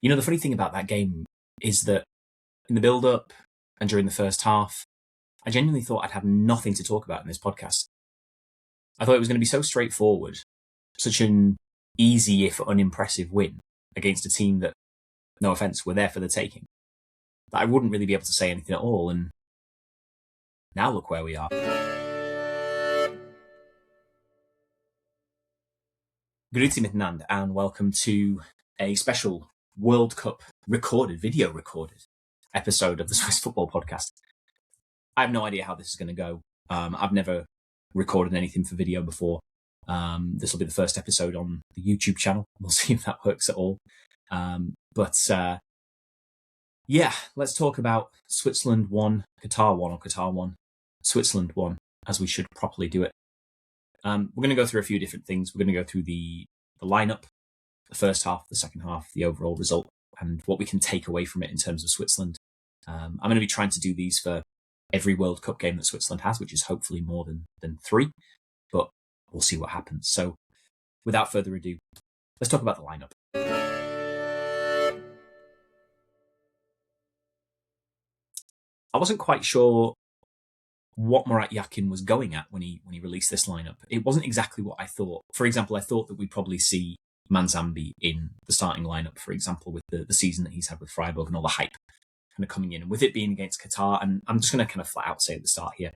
The funny thing about that game is that in the build-up and during the first half, I genuinely thought I'd have nothing to talk about in this podcast. I thought it was going to be so straightforward, such an easy if unimpressive win against a team that, no offence, were there for the taking, that I wouldn't really be able to say anything at all, and now look where we are. Grüezi miteinander, and welcome to a special World Cup video recorded episode of the Swiss Football Podcast. I have no idea how this is going to go. I've never recorded anything for video before. This will be the first episode on the YouTube channel. We'll see if that works at all. Let's talk about Switzerland 1, Qatar 1, or Qatar 1, Switzerland 1, as we should properly do it. We're going to go through a few different things. We're going to go through the lineup, the first half, the second half, the overall result, and what we can take away from it in terms of Switzerland. I'm going to be trying to do these for every World Cup game that Switzerland has, which is hopefully more than 3, but we'll see what happens. So without further ado, let's talk about the lineup. I wasn't quite sure what Murat Yakin was going at when he released this lineup. It wasn't exactly what I thought. For example, I thought that we'd probably see Manzambi in the starting lineup, for example, with the season that he's had with Freiburg and all the hype kind of coming in. And with it being against Qatar, and I'm just going to kind of flat out say at the start here,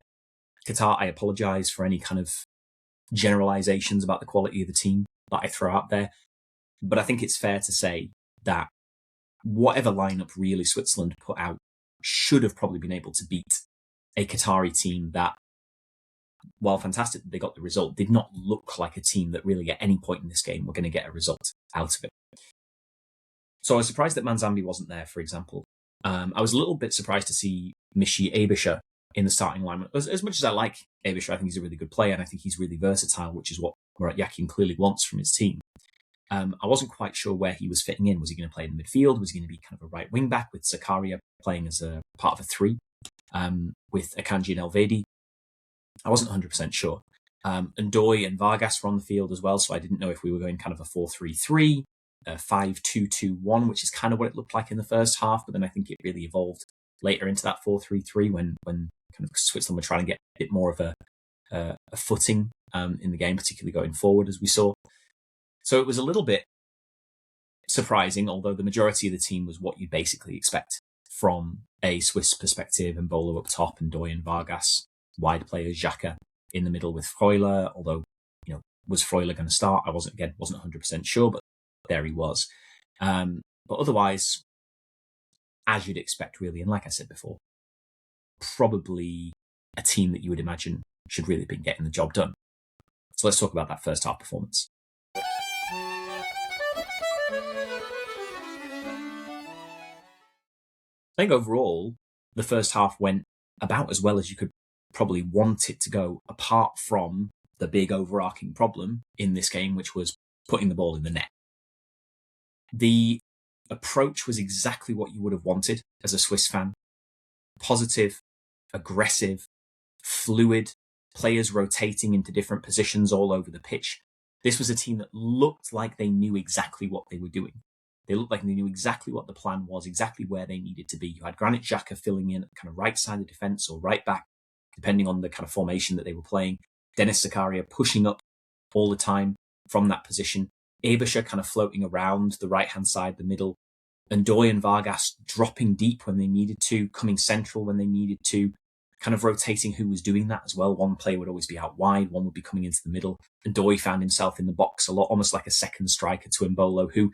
Qatar, I apologise for any kind of generalisations about the quality of the team that I throw out there. But I think it's fair to say that whatever lineup really Switzerland put out should have probably been able to beat a Qatari team that, while fantastic that they got the result, did not look like a team that really at any point in this game were going to get a result out of it. So I was surprised that Manzambi wasn't there, for example. I was a little bit surprised to see Michy Ebischer in the starting lineup. As much as I like Ebischer, I think he's a really good player and I think he's really versatile, which is what Murat Yakin clearly wants from his team. I wasn't quite sure where he was fitting in. Was he going to play in the midfield? Was he going to be kind of a right wing back with Zakaria playing as a part of a 3 with Akanji and Elvedi? I wasn't 100% sure. Ndoye and Vargas were on the field as well, so I didn't know if we were going kind of a 4-3-3, a 5-2-2-1, which is kind of what it looked like in the first half, but then I think it really evolved later into that 4-3-3 when kind of Switzerland were trying to get a bit more of a footing in the game, particularly going forward, as we saw. So it was a little bit surprising, although the majority of the team was what you'd basically expect from a Swiss perspective. Embolo up top, and Ndoye and Vargas, wide players, Xhaka in the middle with Freuler, although, was Freuler going to start? I wasn't 100% sure, but there he was. But otherwise, as you'd expect, really, and like I said before, probably a team that you would imagine should really have been getting the job done. So let's talk about that first half performance. I think overall, the first half went about as well as you could probably want it to go, apart from the big overarching problem in this game, which was putting the ball in the net. The approach was exactly what you would have wanted as a Swiss fan. Positive, aggressive, fluid, players rotating into different positions all over the pitch. This was a team that looked like they knew exactly what they were doing. They looked like they knew exactly what the plan was, exactly where they needed to be. You had Granit Xhaka filling in kind of right side of defence or right back, depending on the kind of formation that they were playing. Dennis Zakaria pushing up all the time from that position. Ebischer kind of floating around the right-hand side, the middle. Ndoye and Vargas dropping deep when they needed to, coming central when they needed to, kind of rotating who was doing that as well. One player would always be out wide, one would be coming into the middle. Ndoye found himself in the box a lot, almost like a second striker to Embolo, who,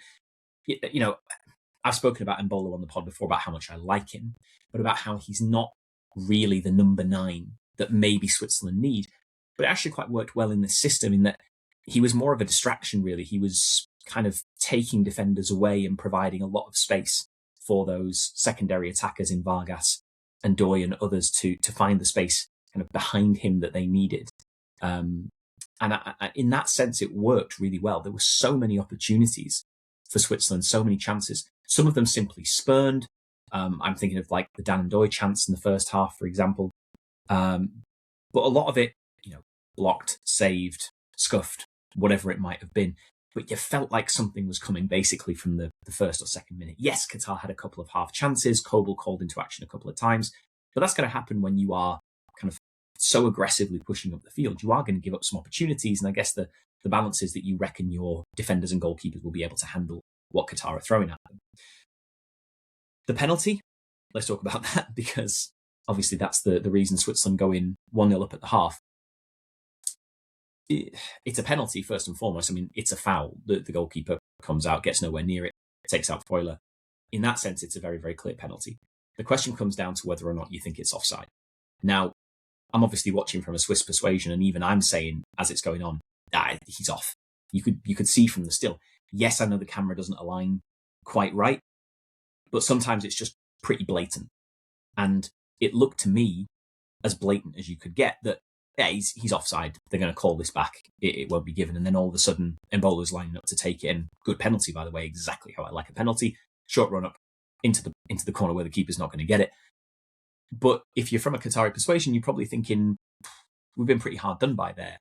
I've spoken about Embolo on the pod before about how much I like him, but about how he's not really the number 9 that maybe Switzerland need. But it actually quite worked well in this system in that he was more of a distraction, really. He was kind of taking defenders away and providing a lot of space for those secondary attackers in Vargas and Ndoye and others to find the space kind of behind him that they needed. And in that sense, it worked really well. There were so many opportunities for Switzerland, so many chances. Some of them simply spurned. I'm thinking of like the Dan Ndoye chance in the first half, for example. But a lot of it, blocked, saved, scuffed, whatever it might have been. but you felt like something was coming basically from the first or second minute. Yes, Qatar had a couple of half chances. Kobel called into action a couple of times, but that's going to happen when you are kind of so aggressively pushing up the field. You are going to give up some opportunities, and I guess the balance is that you reckon your defenders and goalkeepers will be able to handle what Qatar are throwing at them. The penalty, let's talk about that, because obviously that's the reason Switzerland go in 1-0 up at the half. It's a penalty first and foremost. I mean, it's a foul. The goalkeeper comes out, gets nowhere near it, takes out Freuler. In that sense, it's a very, very clear penalty. The question comes down to whether or not you think it's offside. Now, I'm obviously watching from a Swiss persuasion, and even I'm saying as it's going on, he's off. You could see from the still. Yes, I know the camera doesn't align quite right, but sometimes it's just pretty blatant. And it looked to me as blatant as you could get that, yeah, he's offside. They're going to call this back. It won't be given. And then all of a sudden, Mbolo's lining up to take it. And good penalty, by the way, exactly how I like a penalty. Short run up into the corner where the keeper's not going to get it. But if you're from a Qatari persuasion, you're probably thinking, we've been pretty hard done by there.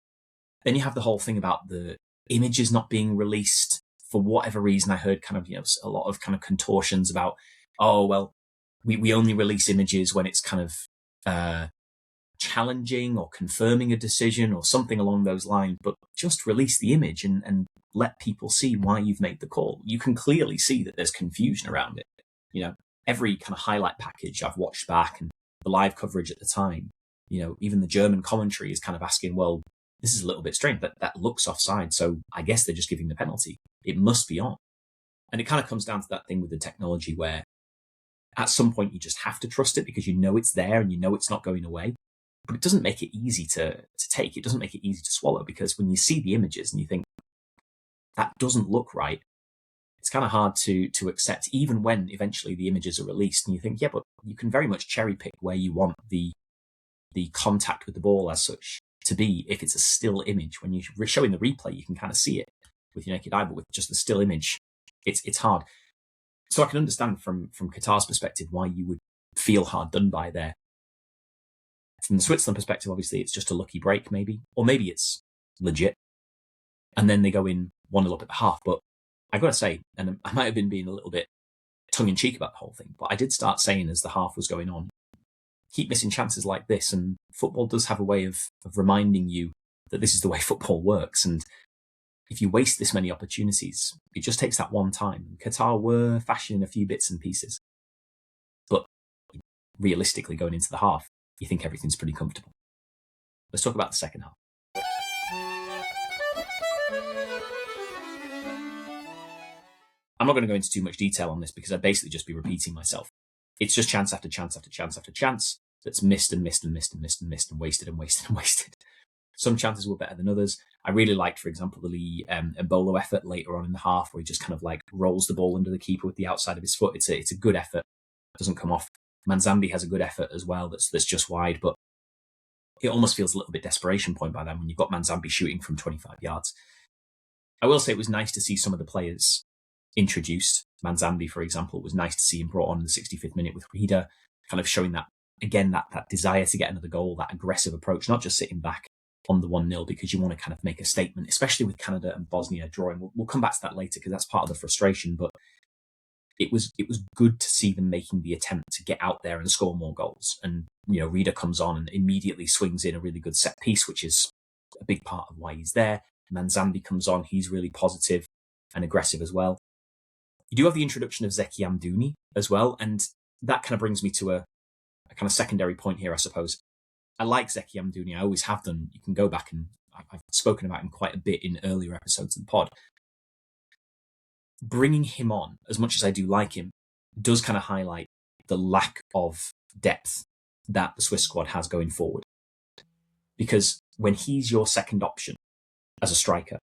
Then you have the whole thing about the images not being released. For whatever reason, I heard kind of, a lot of kind of contortions about, oh, well, we only release images when it's kind of challenging or confirming a decision or something along those lines, but just release the image and let people see why you've made the call. You can clearly see that there's confusion around it. Every kind of highlight package I've watched back and the live coverage at the time, even the German commentary is kind of asking, well, this is a little bit strange, but that looks offside. So I guess they're just giving the penalty. It must be on. And it kind of comes down to that thing with the technology where at some point you just have to trust it because you know it's there and you know it's not going away. But it doesn't make it easy to take. It doesn't make it easy to swallow because when you see the images and you think, that doesn't look right, it's kind of hard to accept, even when eventually the images are released and you think, yeah, but you can very much cherry pick where you want the contact with the ball as such to be. If it's a still image, when you're showing the replay, you can kind of see it with your naked eye, but with just the still image, it's hard. So I can understand from Qatar's perspective why you would feel hard done by there. From the Switzerland perspective, obviously, it's just a lucky break, maybe. Or maybe it's legit. And then they go in 1-0 up at the half. But I got to say, and I might have been being a little bit tongue-in-cheek about the whole thing, but I did start saying as the half was going on, keep missing chances like this. And football does have a way of reminding you that this is the way football works. And if you waste this many opportunities, it just takes that one time. Qatar were fashioning a few bits and pieces. But realistically, going into the half, you think everything's pretty comfortable. Let's talk about the second half. I'm not going to go into too much detail on this because I'd basically just be repeating myself. It's just chance after chance after chance after chance that's missed and missed and missed and missed and missed and wasted and wasted and wasted. Some chances were better than others. I really liked, for example, the Embolo effort later on in the half where he just kind of like rolls the ball under the keeper with the outside of his foot. It's a good effort. It doesn't come off. Manzambi has a good effort as well that's just wide, but it almost feels a little bit desperation point by then when you've got Manzambi shooting from 25 yards. I will say it was nice to see some of the players introduced. Manzambi, for example, it was nice to see him brought on in the 65th minute with Rida, kind of showing that, again, that desire to get another goal, that aggressive approach, not just sitting back on the 1-0 because you want to kind of make a statement, especially with Canada and Bosnia drawing. We'll come back to that later because that's part of the frustration, but it was good to see them making the attempt to get out there and score more goals. And, Rida comes on and immediately swings in a really good set piece, which is a big part of why he's there. Manzambi comes on. He's really positive and aggressive as well. You do have the introduction of Zeki Amdouni as well. And that kind of brings me to a kind of secondary point here, I suppose. I like Zeki Amdouni. I always have done. You can go back and I've spoken about him quite a bit in earlier episodes of the pod. Bringing him on, as much as I do like him, does kind of highlight the lack of depth that the Swiss squad has going forward. Because when he's your second option as a striker,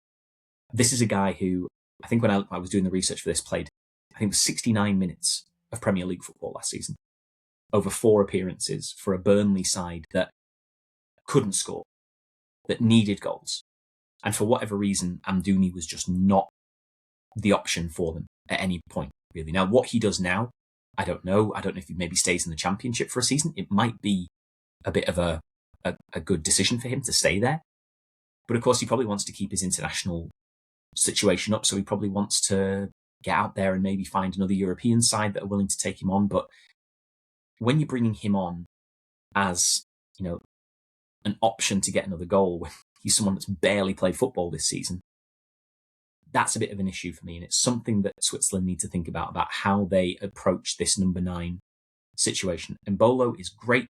this is a guy who, I think when I was doing the research for this, played, I think it was 69 minutes of Premier League football last season, over 4 appearances for a Burnley side that couldn't score, that needed goals. And for whatever reason, Amdouni was just not the option for them at any point, really. Now, what he does now, I don't know. I don't know if he maybe stays in the Championship for a season. It might be a bit of a good decision for him to stay there. But of course, he probably wants to keep his international situation up, so he probably wants to get out there and maybe find another European side that are willing to take him on. But when you're bringing him on as, an option to get another goal when he's someone that's barely played football this season, that's a bit of an issue for me. And it's something that Switzerland need to think about how they approach this number 9 situation. Embolo is great,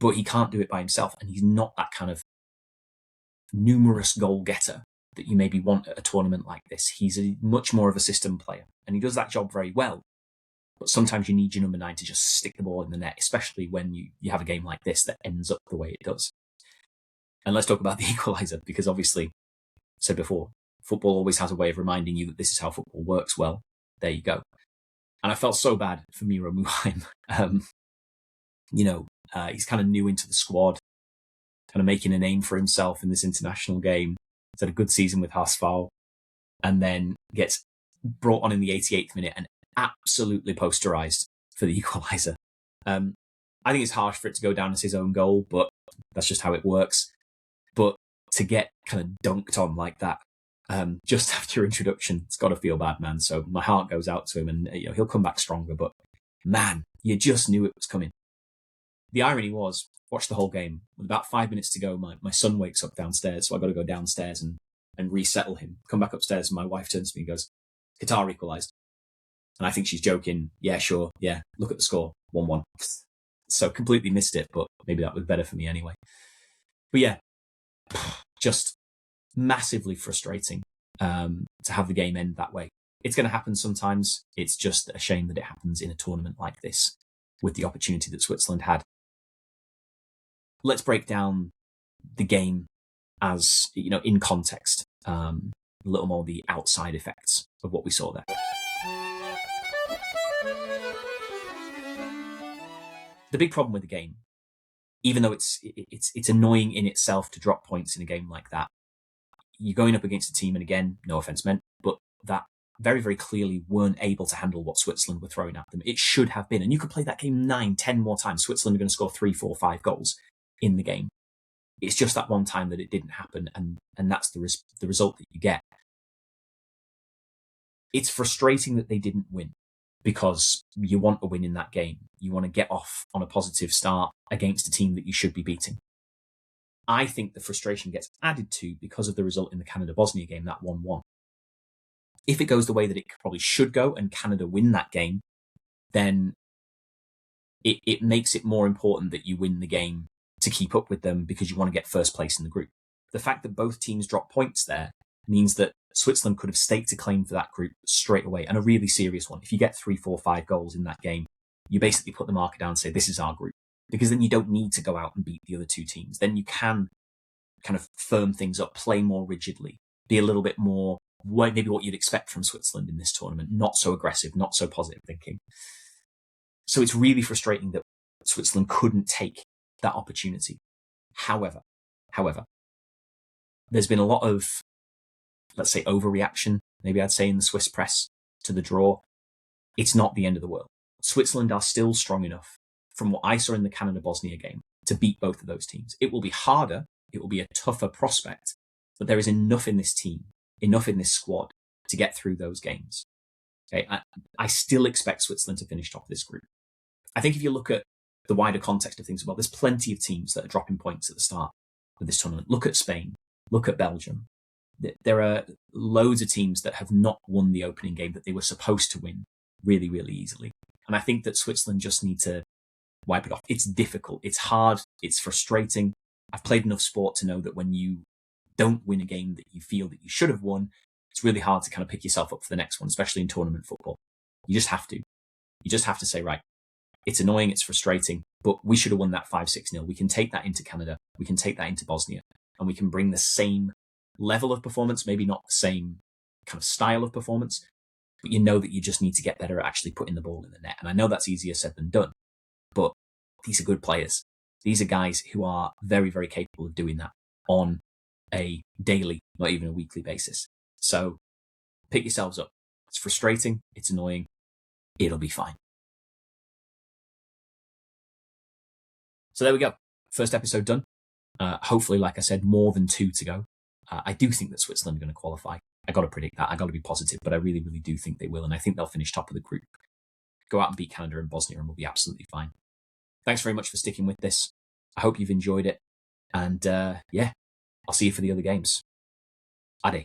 but he can't do it by himself. And he's not that kind of numerous goal getter that you maybe want at a tournament like this. He's much more of a system player, and he does that job very well. But sometimes you need your number 9 to just stick the ball in the net, especially when you have a game like this that ends up the way it does. And let's talk about the equaliser, because obviously, I said before, football always has a way of reminding you that this is how football works. Well, there you go. And I felt so bad for Miro Muheim. He's kind of new into the squad, kind of making a name for himself in this international game. He's had a good season with Haasval, and then gets brought on in the 88th minute and absolutely posterized for the equaliser. I think it's harsh for it to go down as his own goal, but that's just how it works. But to get kind of dunked on like that, just after your introduction, it's got to feel bad, man. So my heart goes out to him, and he'll come back stronger. But man, you just knew it was coming. The irony was, watch the whole game. With about 5 minutes to go, my son wakes up downstairs, so I got to go downstairs and resettle him. Come back upstairs, and my wife turns to me and goes, "Qatar equalised." And I think she's joking. Yeah, sure. Yeah, look at the score, 1-1. So completely missed it, but maybe that was better for me anyway. But yeah, just massively frustrating to have the game end that way. It's going to happen sometimes. It's just a shame that it happens in a tournament like this with the opportunity that Switzerland had. Let's break down the game as, in context, a little more the outside effects of what we saw there. The big problem with the game, even though it's annoying in itself to drop points in a game like that, you're going up against a team, and again, no offense meant, but that very, very clearly weren't able to handle what Switzerland were throwing at them. It should have been, and you could play that game 9, 10 more times. Switzerland are going to score 3, 4, 5 goals in the game. It's just that one time that it didn't happen, and that's the result that you get. It's frustrating that they didn't win, because you want a win in that game. You want to get off on a positive start against a team that you should be beating. I think the frustration gets added to because of the result in the Canada-Bosnia game, that 1-1. If it goes the way that it probably should go and Canada win that game, then it makes it more important that you win the game to keep up with them, because you want to get first place in the group. The fact that both teams drop points there means that Switzerland could have staked a claim for that group straight away, and a really serious one. If you get 3, 4, 5 goals in that game, you basically put the marker down and say, this is our group, because then you don't need to go out and beat the other 2 teams. Then you can kind of firm things up, play more rigidly, be a little bit more maybe what you'd expect from Switzerland in this tournament, not so aggressive, not so positive thinking. So it's really frustrating that Switzerland couldn't take that opportunity. However, there's been a lot of, let's say, overreaction, maybe I'd say, in the Swiss press to the draw. It's not the end of the world. Switzerland are still strong enough, from what I saw in the Canada-Bosnia game, to beat both of those teams. It will be harder, it will be a tougher prospect, but there is enough in this team, enough in this squad to get through those games. Okay, I still expect Switzerland to finish top of this group. I think if you look at the wider context of things, well, there's plenty of teams that are dropping points at the start of this tournament. Look at Spain, look at Belgium. There are loads of teams that have not won the opening game that they were supposed to win really, really easily. And I think that Switzerland just need to wipe it off. It's difficult, it's hard, it's frustrating. I've played enough sport to know that when you don't win a game that you feel that you should have won, it's really hard to kind of pick yourself up for the next one, especially in tournament football. You just have to. You just have to say, right, it's annoying, it's frustrating, but we should have won that 5-6-0. We can take that into Canada, we can take that into Bosnia, and we can bring the same level of performance, maybe not the same kind of style of performance, but you know that you just need to get better at actually putting the ball in the net. And I know that's easier said than done, but these are good players. These are guys who are very, very capable of doing that on a daily, not even a weekly basis. So pick yourselves up. It's frustrating, it's annoying, it'll be fine. So there we go. First episode done. Hopefully, like I said, more than 2 to go. I do think that Switzerland are going to qualify. I got to predict that. I got to be positive, but I really, really do think they will. And I think they'll finish top of the group, go out and beat Canada and Bosnia, and we'll be absolutely fine. Thanks very much for sticking with this. I hope you've enjoyed it. And yeah, I'll see you for the other games.